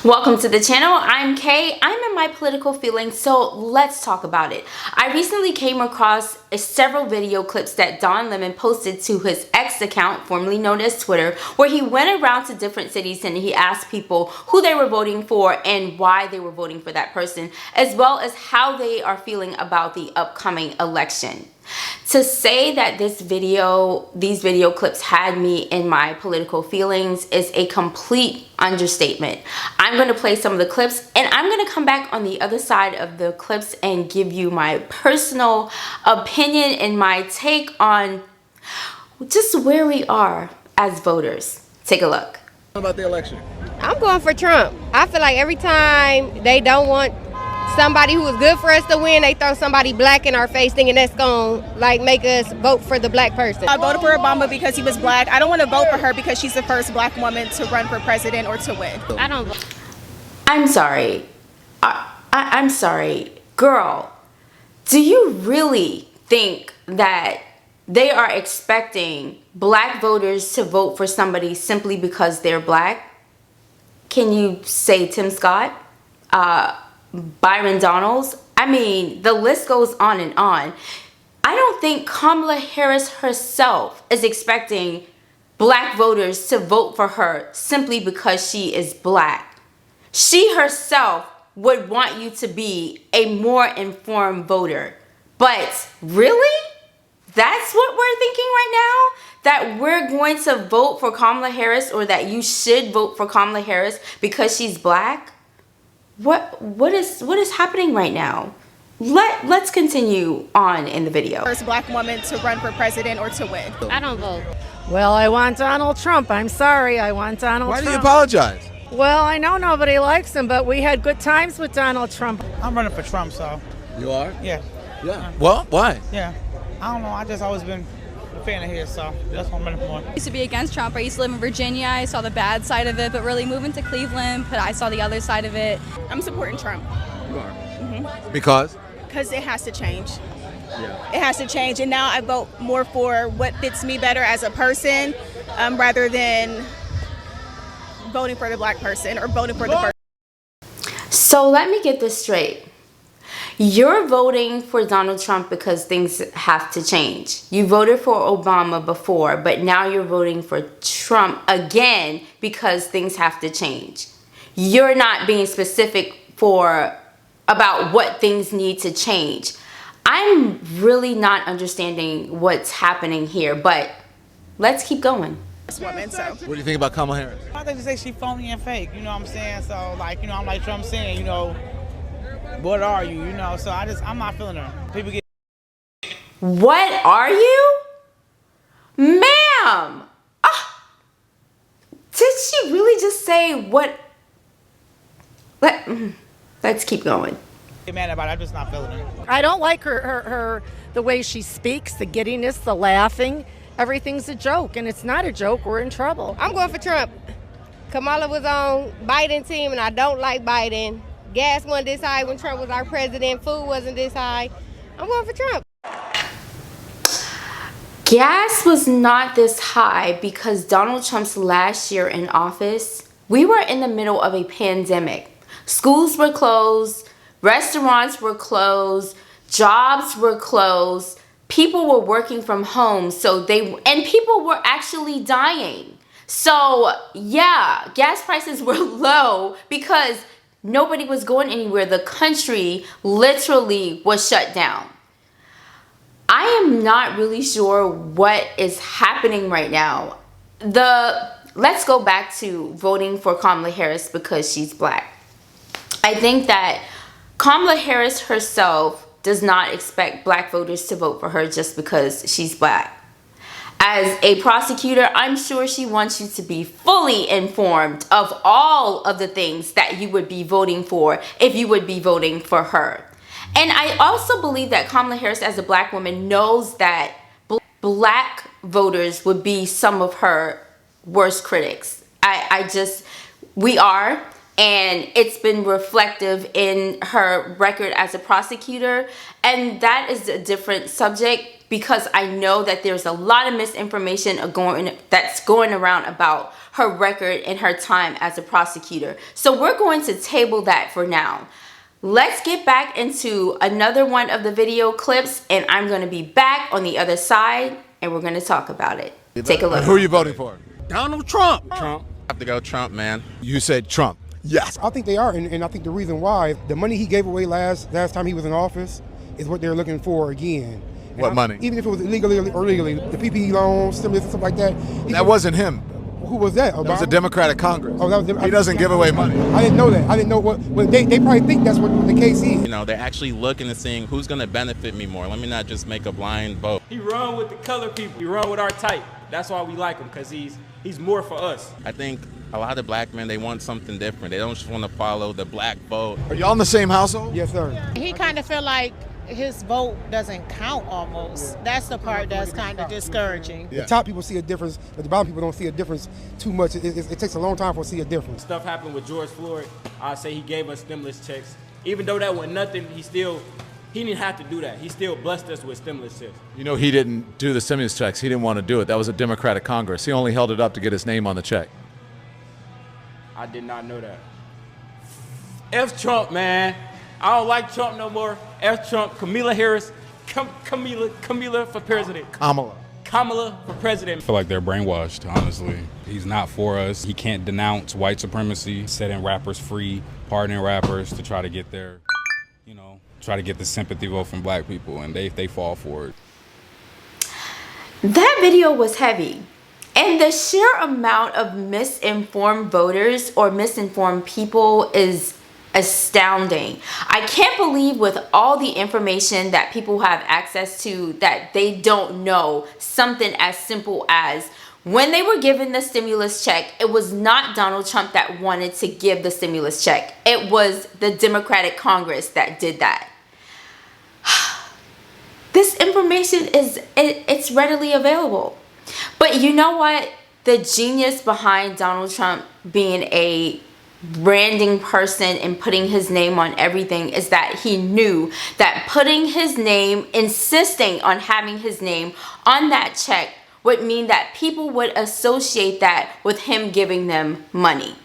Welcome to the channel. I'm Kay. I'm in my political feelings, so let's talk about it. I recently came across several video clips that Don Lemon posted to his X account, formerly known as Twitter, where he went around to different cities and he asked people who they were voting for and why they were voting for that person, as well as how they are feeling about the upcoming election. To say that these video clips had me in my political feelings is a complete understatement. I'm going to play some of the clips and I'm going to come back on the other side of the clips and give you my personal opinion and my take on just where we are as voters. Take a look. What about the election? I'm going for Trump. I feel like every time they don't want somebody who is good for us to win, they throw somebody black in our face thinking that's going to like make us vote for the black person. I voted for Obama because he was black. I don't want to vote for her because she's the first black woman to run for president or to win. I don't vote. I'm sorry. I'm sorry. Girl, do you really think that they are expecting black voters to vote for somebody simply because they're black? Can you say Tim Scott? Byron Donalds? I mean, the list goes on and on. I don't think Kamala Harris herself is expecting black voters to vote for her simply because she is black. She herself would want you to be a more informed voter. But really? That's what we're thinking right now? That we're going to vote for Kamala Harris, or that you should vote for Kamala Harris because she's black? What is happening right now? Let's continue on in the video. First black woman to run for president or to win. I don't vote. Well, I want Donald Trump. I'm sorry. I want Donald Trump. Why do you apologize? Well, I know nobody likes him, but we had good times with Donald Trump. I'm running for Trump, so You are? yeah, Yeah. Well, why? yeah. I don't know. I just always been a fan of his, so that's what I'm running for. I used to be against Trump. I used to live in Virginia. I saw the bad side of it, but really moving to Cleveland, I saw the other side of it. I'm supporting Trump You are. Because? because it has to change. Yeah. It has to change, and now I vote more for what fits me better as a person, rather than voting for the black person or voting for the person. So let me get this straight. You're voting for Donald Trump because things have to change. You voted for Obama before, but now you're voting for Trump again because things have to change. You're not being specific about what things need to change. I'm really not understanding what's happening here, but let's keep going. Woman, so. What do you think about Kamala Harris? I think they say she phony and fake. You know what I'm saying? So like, I'm like Trump saying, what are you? So I'm not feeling her. People get. What are you? Ma'am! Did she really just say what? Let's keep going. Get mad about it. I'm just not feeling her. I don't like her the way she speaks, the giddiness, the laughing. Everything's a joke, and it's not a joke. We're in trouble. I'm going for Trump. Kamala was on Biden's team, and I don't like Biden. Gas wasn't this high when Trump was our president. Food wasn't this high. I'm going for Trump. Gas was not this high because Donald Trump's last year in office, we were in the middle of a pandemic. Schools were closed, restaurants were closed, jobs were closed, people were working from home, and people were actually dying. So yeah, gas prices were low because nobody was going anywhere. The country literally was shut down. I am not really sure what is happening right now. Let's go back to voting for Kamala Harris because she's black. I think that Kamala Harris herself does not expect black voters to vote for her just because she's black. As a prosecutor, I'm sure she wants you to be fully informed of all of the things that you would be voting for if you would be voting for her. And I also believe that Kamala Harris, as a black woman, knows that black voters would be some of her worst critics. We are. And it's been reflective in her record as a prosecutor. And that is a different subject. because I know that there's a lot of misinformation that's going around about her record and her time as a prosecutor. So we're going to table that for now. Let's get back into another one of the video clips, and I'm going to be back on the other side, and we're going to talk about it. Take a look. Who are you voting for? Donald Trump. Trump. I have to go Trump, man. You said Trump. Yes. I think they are, and I think the reason why, the money he gave away last time he was in office is what they're looking for again. What money? Even if it was illegally or legally, the PPP loans, stimulus, and stuff like that. That wasn't him. Who was that? Obama? That was a Democratic Congress. Oh, that was he doesn't give away money. I didn't know that. I didn't know what. Well, they probably think that's what the case is. You know, they're actually looking and seeing who's going to benefit me more. Let me not just make a blind vote. He run with the color people. He run with our type. That's why we like him, because he's more for us. I think a lot of black men, they want something different. They don't just want to follow the black vote. Are y'all in the same household? Yes, sir. He kind of feel like his vote doesn't count almost. That's the part that's kind of discouraging. The top people see a difference, but the bottom people don't see a difference too much. It takes a long time for us to see a difference. Stuff happened with George Floyd. I say he gave us stimulus checks. Even though that was nothing, he didn't have to do that. He still blessed us with stimulus checks. You know, he didn't do the stimulus checks. He didn't want to do it. That was a Democratic Congress. He only held it up to get his name on the check. I did not know that. F Trump, man. I don't like Trump no more. F Trump, Kamala Harris, Kamala for president. Kamala for president. I feel like they're brainwashed, honestly. He's not for us. He can't denounce white supremacy, setting rappers free, pardoning rappers to try to get their, try to get the sympathy vote from black people, and they fall for it. That video was heavy. And the sheer amount of misinformed voters or misinformed people is astounding. I can't believe with all the information that people have access to that they don't know something as simple as when they were given the stimulus check, it was not Donald Trump that wanted to give the stimulus check. It was the Democratic Congress that did that. This information it's readily available. But you know what? The genius behind Donald Trump being a branding person and putting his name on everything is that he knew that putting his name, insisting on having his name on that check would mean that people would associate that with him giving them money.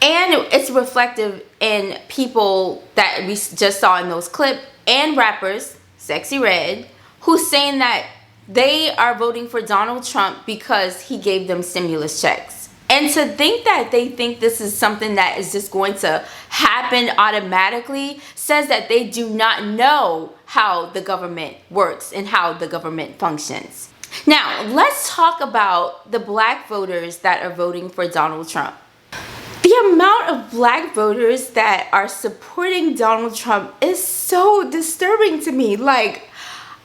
And it's reflective in people that we just saw in those clips and rappers, Sexy Red, who's saying that they are voting for Donald Trump because he gave them stimulus checks. And to think that they think this is something that is just going to happen automatically says that they do not know how the government works and how the government functions. Now, let's talk about the black voters that are voting for Donald Trump. The amount of black voters that are supporting Donald Trump is so disturbing to me. Like,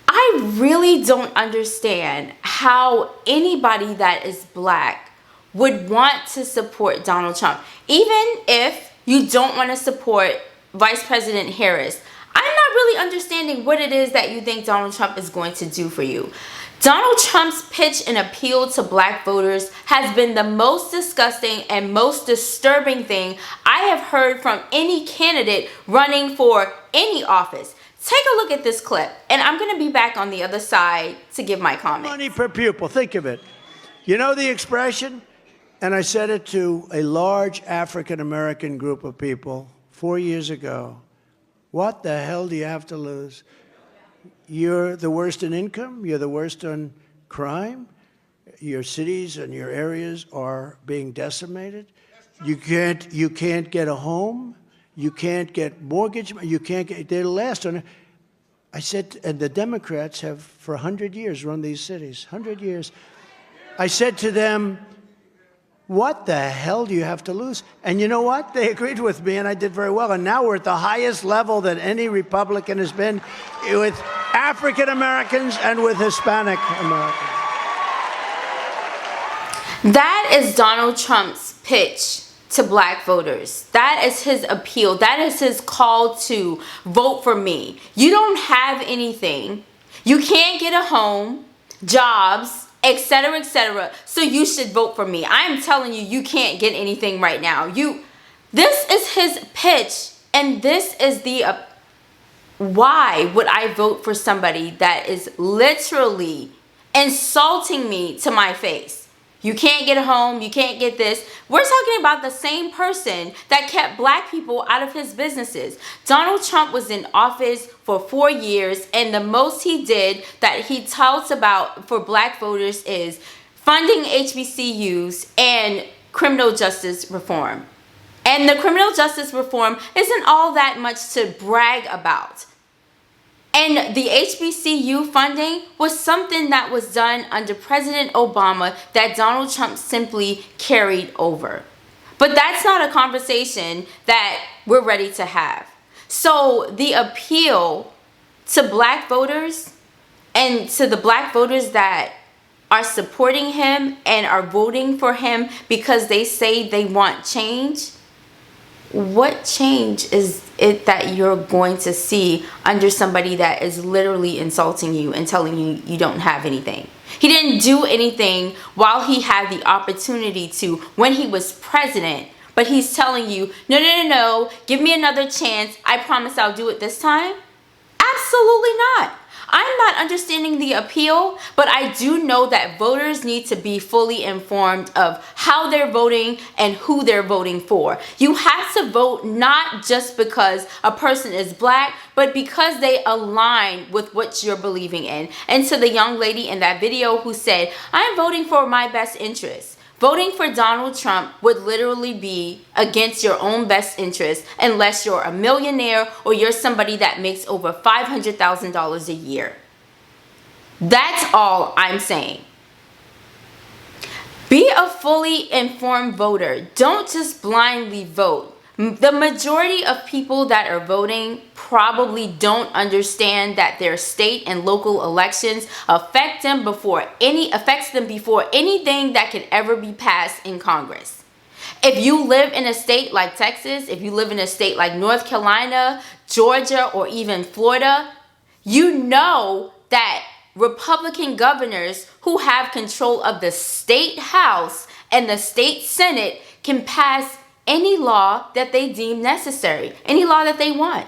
I really don't understand how anybody that is black would want to support Donald Trump. Even if you don't want to support Vice President Harris, I'm not really understanding what it is that you think Donald Trump is going to do for you. Donald Trump's pitch and appeal to black voters has been the most disgusting and most disturbing thing I have heard from any candidate running for any office. Take a look at this clip, and I'm going to be back on the other side to give my comment. Money per pupil, think of it. You know the expression? And I said it to a large African-American group of people 4 years ago. What the hell do you have to lose? You're the worst in income. You're the worst on crime. Your cities and your areas are being decimated. You can't get a home. You can't get mortgage. You can't get, they're last on it. I said, and the Democrats have for 100 years run these cities, 100 years. I said to them, what the hell do you have to lose? And you know what? They agreed with me, and I did very well. And now we're at the highest level that any Republican has been with African Americans and with Hispanic Americans. That is Donald Trump's pitch to black voters. That is his appeal. That is his call to vote for me. You don't have anything. You can't get a home, jobs, etc., etc. So you should vote for me. I am telling you, you can't get anything right now. This is his pitch, and this is the why would I vote for somebody that is literally insulting me to my face? You can't get a home, you can't get this. We're talking about the same person that kept black people out of his businesses. Donald Trump was in office for 4 years, and the most he did that he touts about for black voters is funding HBCUs and criminal justice reform. And the criminal justice reform isn't all that much to brag about. And the HBCU funding was something that was done under President Obama that Donald Trump simply carried over. But that's not a conversation that we're ready to have. So the appeal to black voters and to the black voters that are supporting him and are voting for him because they say they want change, what change is it that you're going to see under somebody that is literally insulting you and telling you you don't have anything? He didn't do anything while he had the opportunity to when he was president, but he's telling you, no, give me another chance. I promise I'll do it this time. Absolutely not. I'm not understanding the appeal, but I do know that voters need to be fully informed of how they're voting and who they're voting for. You have to vote not just because a person is black, but because they align with what you're believing in. And to the young lady in that video who said, I'm voting for my best interest. Voting for Donald Trump would literally be against your own best interest unless you're a millionaire or you're somebody that makes over $500,000 a year. That's all I'm saying. Be a fully informed voter. Don't just blindly vote. The majority of people that are voting probably don't understand that their state and local elections affects them before anything that could ever be passed in Congress. If you live in a state like Texas, if you live in a state like North Carolina, Georgia, or even Florida, you know that Republican governors who have control of the state house and the state senate can pass any law that they deem necessary, any law that they want.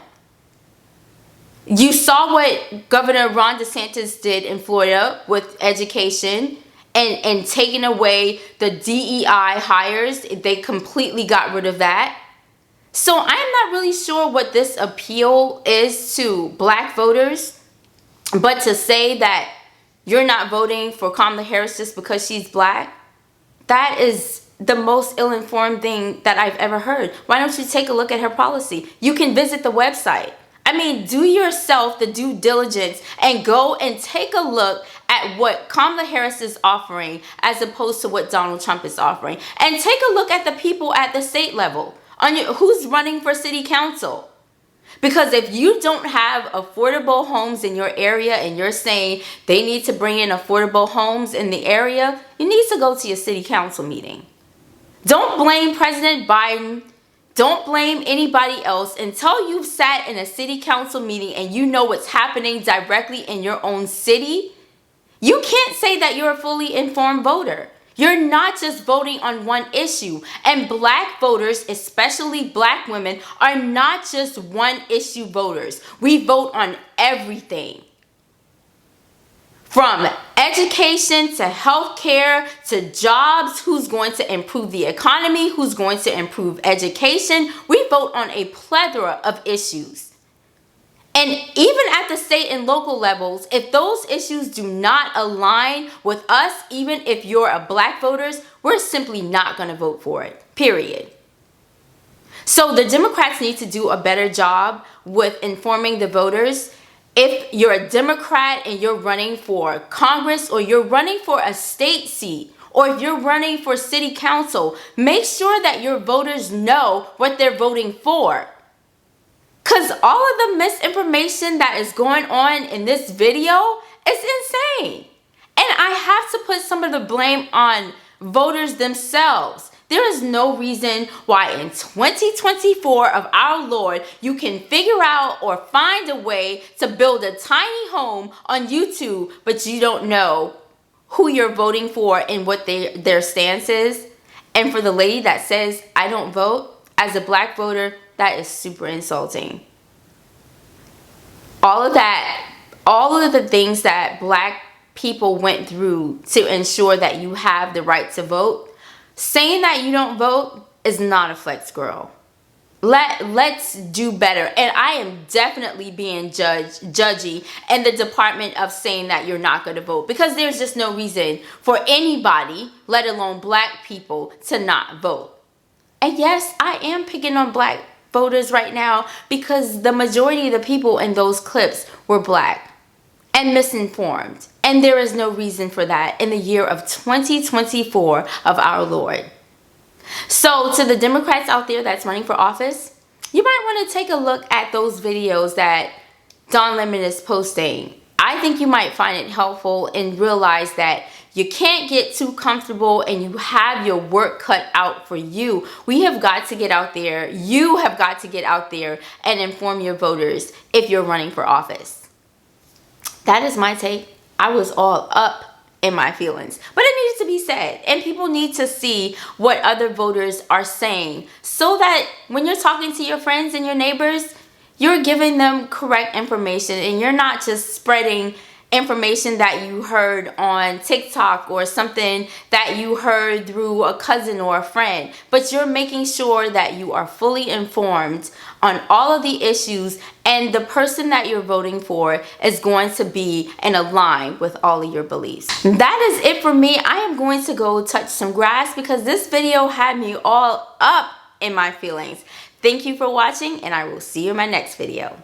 You saw what Governor Ron DeSantis did in Florida with education and taking away the DEI hires. They completely got rid of that. So I'm not really sure what this appeal is to black voters, but to say that you're not voting for Kamala Harris just because she's black, that is the most ill-informed thing that I've ever heard. Why don't you take a look at her policy? You can visit the website. I mean, do yourself the due diligence and go and take a look at what Kamala Harris is offering as opposed to what Donald Trump is offering. And take a look at the people at the state level. Who's running for city council? Because if you don't have affordable homes in your area and you're saying they need to bring in affordable homes in the area, you need to go to your city council meeting. Don't blame President Biden. Don't blame anybody else until you've sat in a city council meeting and you know what's happening directly in your own city. You can't say that you're a fully informed voter. You're not just voting on one issue. And black voters, especially black women, are not just one issue voters. We vote on everything. From education to healthcare to jobs, who's going to improve the economy, who's going to improve education. We vote on a plethora of issues. And even at the state and local levels, if those issues do not align with us, even if you're a black voter, we're simply not going to vote for it, period. So the Democrats need to do a better job with informing the voters. If you're a Democrat and you're running for Congress or you're running for a state seat or if you're running for city council, make sure that your voters know what they're voting for. Because all of the misinformation that is going on in this video is insane. And I have to put some of the blame on voters themselves. There is no reason why in 2024 of our Lord, you can figure out or find a way to build a tiny home on YouTube, but you don't know who you're voting for and what their stance is. And for the lady that says, I don't vote, as a black voter, that is super insulting. all of that, all of the things that black people went through to ensure that you have the right to vote, saying that you don't vote is not a flex, girl. Let's do better. And I am definitely being judgy in the department of saying that you're not going to vote, because there's just no reason for anybody, let alone black people, to not vote. And yes, I am picking on black voters right now because the majority of the people in those clips were black and misinformed. And there is no reason for that in the year of 2024 of our Lord. So to the Democrats out there that's running for office, you might want to take a look at those videos that Don Lemon is posting. I think you might find it helpful and realize that you can't get too comfortable and you have your work cut out for you. We have got to get out there. You have got to get out there and inform your voters if you're running for office. That is my take. I was all up in my feelings, but it needs to be said, and people need to see what other voters are saying so that when you're talking to your friends and your neighbors, you're giving them correct information and you're not just spreading information that you heard on TikTok or something that you heard through a cousin or a friend, but you're making sure that you are fully informed on all of the issues, and the person that you're voting for is going to be in a line with all of your beliefs. That is it for me. I am going to go touch some grass because this video had me all up in my feelings. Thank you for watching, and I will see you in my next video.